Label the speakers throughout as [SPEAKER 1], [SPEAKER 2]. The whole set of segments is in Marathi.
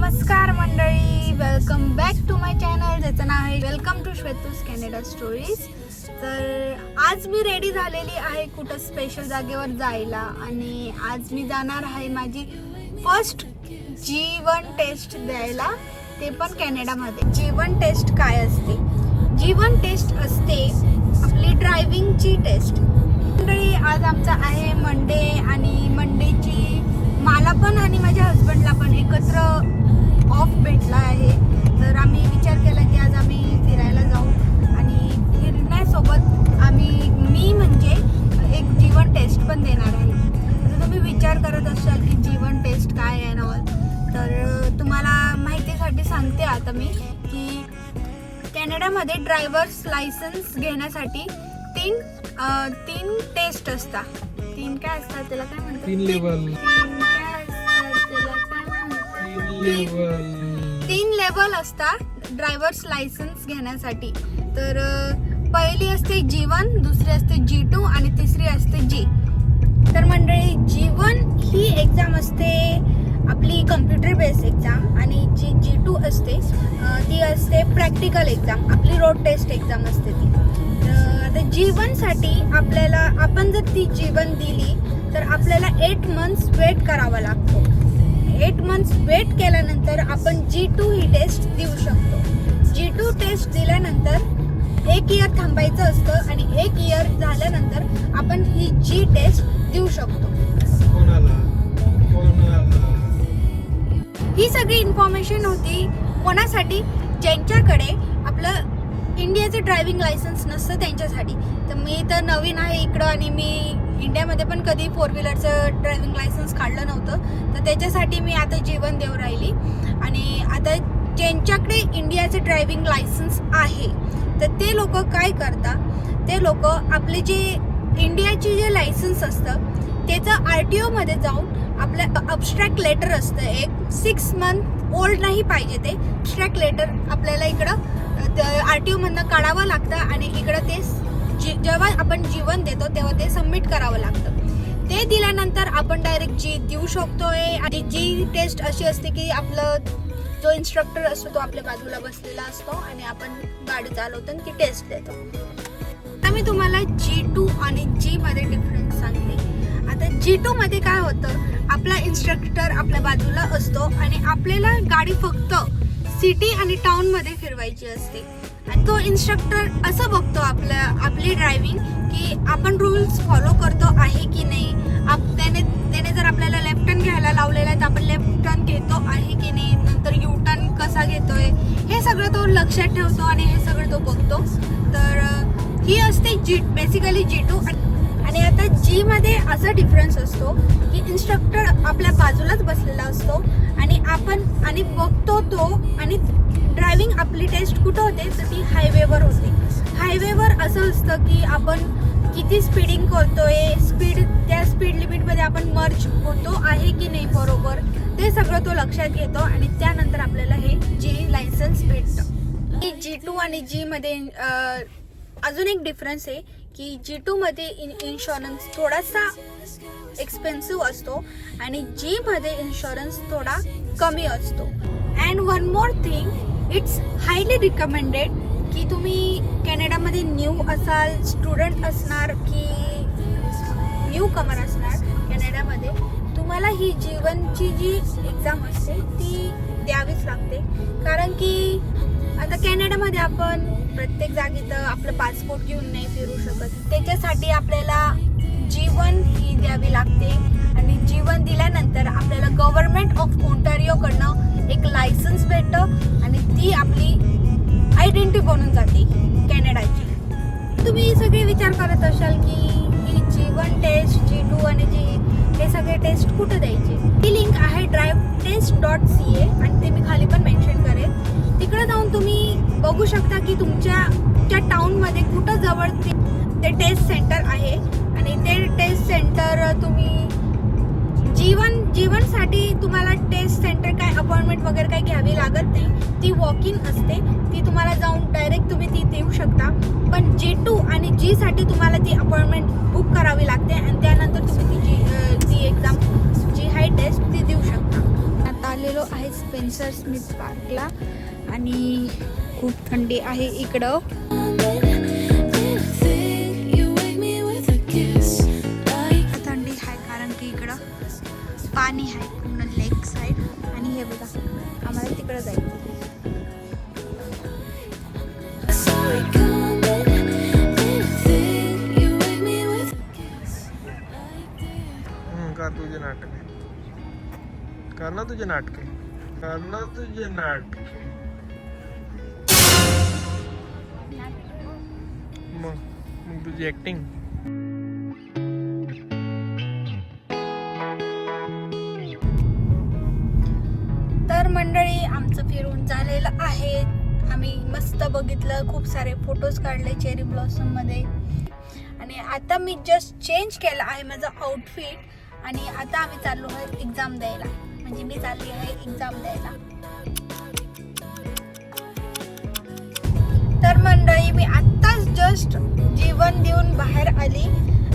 [SPEAKER 1] नमस्कार मंडळी, welcome back to my channel ज्याचं नाव आहे welcome to Shwetu's Canada stories. तर आज मी रेडी झालेली आहे कुठं स्पेशल जागेवर जायला आणि आज मी जाणार आहे माझी फर्स्ट G1 टेस्ट द्यायला, ते पण कॅनडामध्ये. G1 टेस्ट काय असते? G1 टेस्ट असते आपली ड्रायव्हिंगची टेस्ट. मंडळी आज आमचा आहे मंडे आणि मंडेची मला पण आणि माझ्या हस्बंडला पण एकत्र ऑफ भेटला आहे. तर आम्ही विचार केला की आज आम्ही फिरायला जाऊ आणि फिरण्यासोबत मी म्हणजे एक G1 टेस्ट पण देणार आहे. तर तुम्ही विचार करत असाल की G1 टेस्ट काय आहे ना, तर तुम्हाला माहितीसाठी सांगते आता मी की कॅनडामध्ये ड्रायव्हर्स लायसन्स घेण्यासाठी तीन टेस्ट असतात. तीन काय असतात त्याला काय म्हणतात? तीन लेवल असतात ड्रायव्हर्स लायसन्स घेण्यासाठी. तर पहिली असते G1, दुसरी असते G2 आणि तिसरी असते G. तर मंडळी G1 ही एक्झाम असते आपली कम्प्युटर बेस्ड एक्झाम आणि जी G2 असते ती असते प्रॅक्टिकल एक्झाम, आपली रोड टेस्ट एक्झाम असते ती. तर G1 साठी आपण जर ती G1 दिली तर आपल्याला 8 months वेट करावा लागतो. 8 months वेट केल्यानंतर आपण G2 ही टेस्ट देऊ शकतो. G2 टेस्ट दिल्यानंतर 1 year थांबायचं असतं आणि 1 year झाल्यानंतर आपण ही G टेस्ट देऊ शकतो. ही सगळी इन्फॉर्मेशन होती कोणासाठी? ज्यांच्याकडे आपलं इंडियाचं ड्रायव्हिंग लायसन्स नसतं त्यांच्यासाठी. तर मी तर नवीन आहे इकडं आणि मी इंडियामध्ये पण कधी 4 व्हीलरचं ड्रायव्हिंग लायसन्स काढलं नव्हतं. तर त्याच्यासाठी मी आता G1 देऊ राहिली. आणि आता ज्यांच्याकडे इंडियाचं ड्रायव्हिंग लायसन्स आहे तर ते लोक काय करतात? ते लोक आपले जे इंडियाचे जे लायसन्स असतं त्याचं RTO मध्ये जाऊन आपलं अबस्ट्रॅक्ट लेटर असतं, एक 6 month ओल्ड नाही पाहिजे ते अबस्ट्रॅक्ट लेटर आपल्याला इकडं RTO मधनं काढावं लागतं आणि इकडं ते जेव्हा आपण G1 देतो तेव्हा ते सबमिट करावं लागतं. ते दिल्यानंतर आपण डायरेक्ट G देऊ शकतोय. आणि G टेस्ट अशी असते की आपलं जो इन्स्ट्रक्टर असतो तो आपल्या बाजूला बसलेला असतो आणि आपण गाडी चालवतो आणि ती टेस्ट देतो. आता मी तुम्हाला G2 आणि G मध्ये डिफरन्स सांगते. आता G2 मध्ये काय होतं, आपला इन्स्ट्रक्टर आपल्या बाजूला असतो आणि आपल्याला गाडी फक्त सिटी आणि टाउन मध्ये फिरवायची असते. आणि तो इन्स्ट्रक्टर असं बघतो आपली ड्रायव्हिंग की आपण रूल्स फॉलो करतो आहे की नाही. त्याने जर आपल्याला लेफ्ट टर्न घ्यायला लावलेला आहे तर आपण लेफ्ट टर्न घेतो आहे की नाही, नंतर यू टर्न कसा घेतोय हे सगळं तो लक्षात ठेवतो आणि हे सगळं तो बघतो. तर ही असते बेसिकली G2. आणि आता G मध्ये असा डिफरन्स असतो की इन्स्ट्रक्टर आपल्या बाजूलाच बसलेला असतो आणि आपण बघतो तो. आणि ड्रायव्हिंग आपली टेस्ट कुठं होते तर ती हायवेवर होते. हायवेवर असं असतं की आपण किती स्पीडिंग करतोय, त्या स्पीड लिमिटमध्ये आपण मर्ज होतो आहे की नाही बरोबर, ते सगळं तो लक्षात घेतो आणि त्यानंतर आपल्याला हे G लायसन्स भेटतं. G2 आणि G मध्ये अजून एक डिफरन्स आहे की G2 मध्ये इन्शुरन्स थोडासा एक्सपेन्सिव्ह असतो आणि G मध्ये इन्शुरन्स थोडा कमी असतो. And one more thing, it's highly recommended की तुम्ही कॅनडामध्ये न्यू असाल, स्टुडंट असणार की न्यू कमर असणार कॅनडामध्ये, तुम्हाला ही G1ची जी एक्झाम असते ती द्यावीच लागते. कारण की आता कॅनडामध्ये आपण प्रत्येक जागी तर आपलं पासपोर्ट घेऊन नाही फिरू शकत. त्याच्यासाठी आपल्याला G1 ही द्यावी लागते. आणि G1 दिल्यानंतर आपल्याला गव्हर्नमेंट ऑफ ओंटारिओकडनं एक लायसन्स भेटतं आणि ती आपली आयडेंटिटी बनून जाते कॅनडाची. तुम्ही सगळे विचार करत असाल की ही G1 टेस्ट, G2 आणि G हे सगळे टेस्ट कुठं द्यायचे? ती लिंक आहे drivetest.ca आणि ते मी खाली पण मेन्शन करेन. तिकडे जाऊन तुम्ही बघू शकता की तुमच्या टाउनमध्ये कुठं जवळ ते टेस्ट सेंटर आहे. आणि ते टेस्ट सेंटर तुम्ही G1 साठी तुम्हाला टेस्ट सेंटर काय अपॉइंटमेंट वगैरे काही घ्यावी लागत नाही. ती वॉक इन असते, ती तुम्हाला जाऊन डायरेक्ट तुम्ही ती देऊ शकता. पण G2 आणि G साठी तुम्हाला ती अपॉइंटमेंट बुक करावी लागते आणि त्यानंतर तुम्ही ती एक्झाम जी हाय टेस्ट ती देऊ शकता. आता आलेलो आहे स्पेन्सर स्मिथ पार्कला आणि खूप थंडी आहे इकडं. थंडी आहे कारण की इकडं पाणी आहे पूर्ण लेक साईड. आणि हे बघा आम्हाला तिकडं जायचं.
[SPEAKER 2] तुझे नाटक करना, तुझे नाटक करना, तुझे नाटक मग तुझी ऍक्टिंग.
[SPEAKER 1] तर मंडळी आमचं फिरून झालेलं आहे. आम्ही मस्त बघितलं, खूप सारे फोटोज काढले चेरी ब्लॉसम मध्ये. आणि आता मी जस्ट चेंज केलं आहे माझं आउटफिट आणि आता आम्ही चाललो आहे एक्झाम द्यायला. म्हणजे मी चालली आहे एक्झाम द्यायला. तर मंडळी मी आत्ताच जस्ट जीवन देऊन बाहेर आली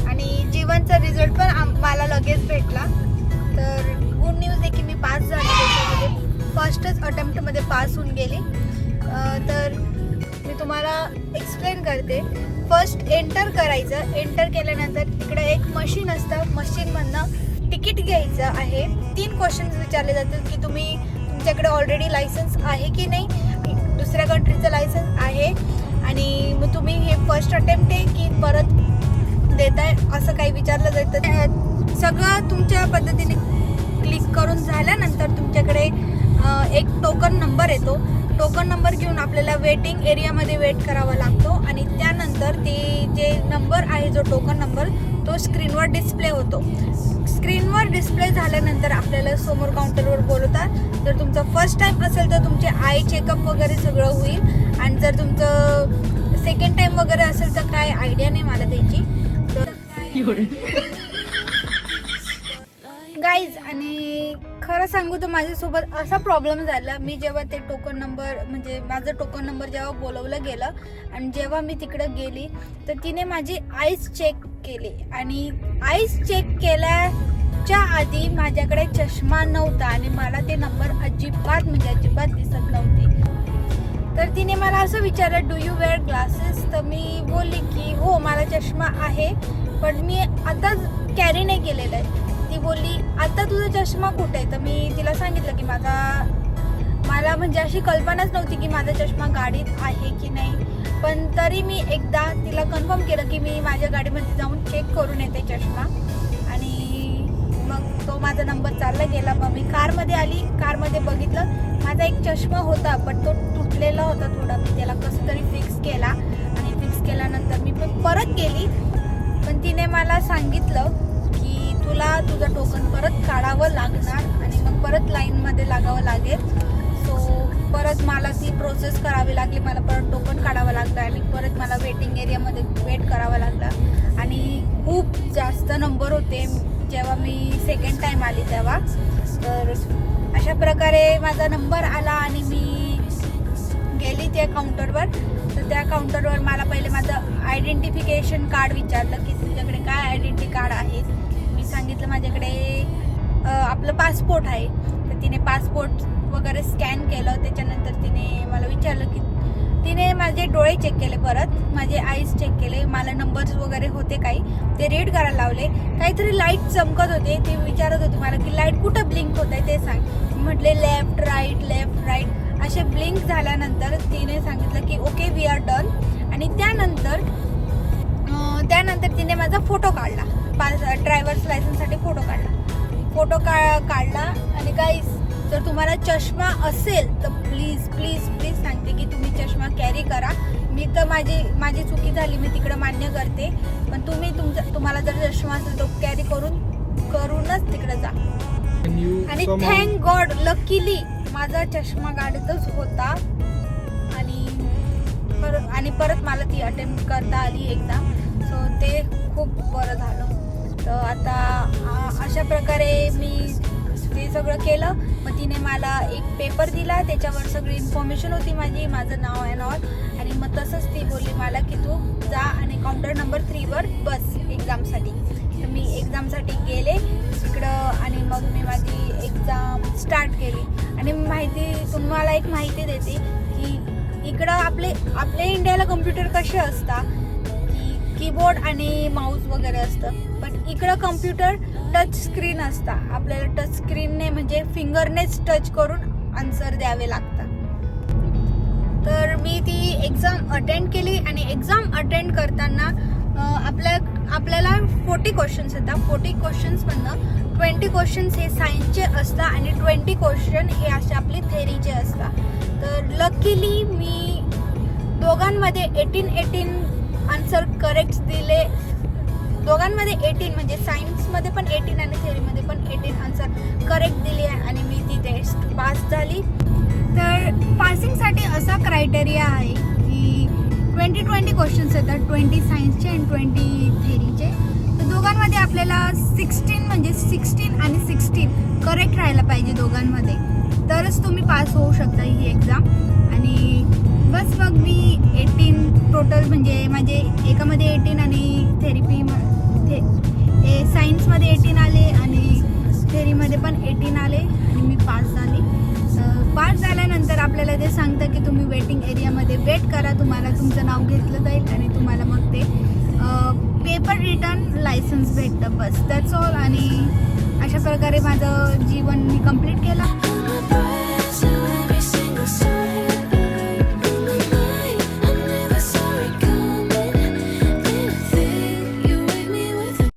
[SPEAKER 1] आणि जीवनचा रिझल्ट पण मला लगेच भेटला. तर गुड न्यूज आहे की मी पास झाले. त्याच्यामध्ये फर्स्टच अटेम्प्टमध्ये पास होऊन गेली. तर मी तुम्हाला एक्सप्लेन करते. फर्स्ट एंटर करायचं. एंटर केल्यानंतर तिकडे एक मशीन असतं. मशीनमधनं तिकीट घ्यायचं आहे. 3 क्वेश्चन्स विचारले जातात की तुमच्याकडे ऑलरेडी लायसन्स आहे की नाही, दुसऱ्या कंट्रीचं लायसन्स आहे आणि मग तुम्ही हे फर्स्ट अटेम्प्ट आहे की परत देताय असं काही विचारलं जातं. सगळं तुमच्या पद्धतीने क्लिक करून झाल्यानंतर तुमच्याकडे एक टोकन नंबर येतो. टोकन नंबर घेऊन आपल्याला वेटिंग एरियामध्ये वेट करावा लागतो आणि त्यानंतर ते जे नंबर आहे जो टोकन नंबर तो स्क्रीनवर डिस्प्ले होतो. स्क्रीनवर डिस्प्ले झाल्यानंतर आपल्याला समोर काउंटरवर बोलवतात. जर तुमचं फर्स्ट टाइम असेल तर तुमचे आय चेकअप वगैरे सगळं होईल आणि जर तुमचं सेकंड टाइम वगैरे असेल तर काय आयडिया नाही मला त्याची. गाईज आणि खरं सांगू तर माझ्यासोबत असा प्रॉब्लेम झाला. मी जेव्हा ते टोकन नंबर म्हणजे माझं टोकन नंबर जेव्हा बोलवलं गेलं आणि जेव्हा मी तिकडं गेली तर तिने माझी आईज चेक केली आणि आईज चेक केल्याच्या आधी माझ्याकडे चष्मा नव्हता आणि मला ते नंबर अजिबात दिसत नव्हते. तर तिने मला असं विचारलं डू यू वेअर ग्लासेस. तर मी बोलली की हो मला चष्मा आहे पण मी आता कॅरी नाही केलेला आहे. ती बोलली आता तुझा चष्मा कुठे आहे. तर मी तिला सांगितलं की मला म्हणजे अशी कल्पनाच नव्हती की माझा चष्मा गाडीत आहे की नाही. पण तरी मी एकदा तिला कन्फर्म केलं की मी माझ्या गाडीमध्ये जाऊन चेक करून येते चष्मा. आणि मग तो माझा नंबर चालला गेला. मग मी कारमध्ये आली. कारमध्ये बघितलं माझा एक चष्मा होता पण तो तुटलेला होता थोडा. मी त्याला कसं तरी फिक्स केला आणि फिक्स केल्यानंतर मी परत गेली. पण तिने मला सांगितलं की तुला तुझं टोकन परत काढावं लागणार आणि मग परत लाईनमध्ये लागावं लागेल. सो परत मला ती प्रोसेस करावी लागली. मला परत टोकन काढावं लागलं आणि परत मला वेटिंग एरियामध्ये वेट करावं लागलं आणि खूप जास्त नंबर होते जेव्हा मी सेकंड टाईम आली तेव्हा. तर अशा प्रकारे माझा नंबर आला आणि मी गेली त्या काउंटरवर. तर त्या काउंटरवर मला पहिले माझं आयडेंटिफिकेशन कार्ड विचारलं की तुझ्याकडे काय आयडेंटिटी कार्ड आहे. मी सांगितलं माझ्याकडे आपलं पासपोर्ट आहे. तर तिने पासपोर्ट वगैरे स्कॅन केलं. त्याच्यानंतर तिने मला विचारलं की तिने माझे डोळे चेक केले, परत माझे आईज चेक केले, मला नंबर्स वगैरे होते काही ते रीड करायला लावले. काहीतरी लाईट चमकत होते. ते विचारत होते मला की लाईट कुठं ब्लिंक होत आहे ते सांग. म्हटले लेफ्ट राईट असे ब्लिंक झाल्यानंतर तिने सांगितलं की ओके वी आर डन. आणि त्यानंतर तिने माझा फोटो काढला. ड्रायव्हर्स लायसन्ससाठी फोटो काढला. आणि गाईस जर तुम्हाला चष्मा असेल तर प्लीज सांगते की तुम्ही चष्मा कॅरी करा. मी तर माझी चुकी झाली मी तिकडं मान्य करते. पण तुम्हाला जर चष्मा असेल तर कॅरी करूनच तिकडे जा. आणि थँक गॉड लकीली माझा चष्मा गाडीतच होता आणि परत मला ती अटेम्प्ट करता आली एक्झाम. सो ते खूप बरं झालं. तर आता अशा प्रकारे मी ते सगळं केलं. मग तिने मला एक पेपर दिला. त्याच्यावर सगळी इन्फॉर्मेशन होती माझं नाव आहे आणि मग तसंच ती बोलली मला की तू जा आणि काउंटर नंबर 3 वर बस एक्झामसाठी. तर मी एक्झामसाठी गेले तिकडं आणि मग मी माझी एक्झाम स्टार्ट केली. आणि तुम्हाला एक माहिती देते की इकडं आपल्या इंडियाला कम्प्युटर कसे असतात की कीबोर्ड आणि माऊस वगैरे असतं, पण इकडं कम्प्युटर टच स्क्रीन असतं. आपल्याला टच स्क्रीनने म्हणजे फिंगरनेच टच करून आन्सर द्यावे लागतात. तर मी ती एक्झाम अटेंड केली आणि एक्झाम अटेंड करताना आपल्याला 40 क्वेश्चन्स येतात. 40 क्वेश्चन्समधनं 20 क्वेश्चन्स हे सायन्सचे असतात आणि 20 क्वेश्चन हे असे आपले थेरीचे असतात. तर लकीली मी दोघांमध्ये 18 आन्सर करेक्ट दिले. दोघांमध्ये 18 म्हणजे सायन्समध्ये पण 18 आणि थेरीमध्ये पण 18 आन्सर करेक्ट दिली आणि मी ती टेस्ट पास झाली. तर पासिंगसाठी असा क्रायटेरिया आहे की 20 क्वेश्चन्स येतात, 20 सायन्सचे आणि 20 थेरीचे. तर दोघांमध्ये आपल्याला 16 आणि 16 करेक्ट राहायला पाहिजे दोघांमध्ये, तरच तुम्ही पास होऊ शकता ही एक्झाम. आणि बस मग मी 18 टोटल म्हणजे माझे एकामध्ये 18 आणि सायन्समध्ये 18 आले आणि थेरीमध्ये पण 18 आले आणि मी पास झाली. पास झाल्यानंतर आपल्याला ते सांगतं की तुम्ही वेटिंग एरियामध्ये वेट करा, तुम्हाला तुमचं नाव घेतलं जाईल आणि तुम्हाला मग ते पेपर रिटर्न लायसन्स भेटतं. बस दॅट्स ऑल. आणि अशा प्रकारे माझं जीवन मी कंप्लीट केलं.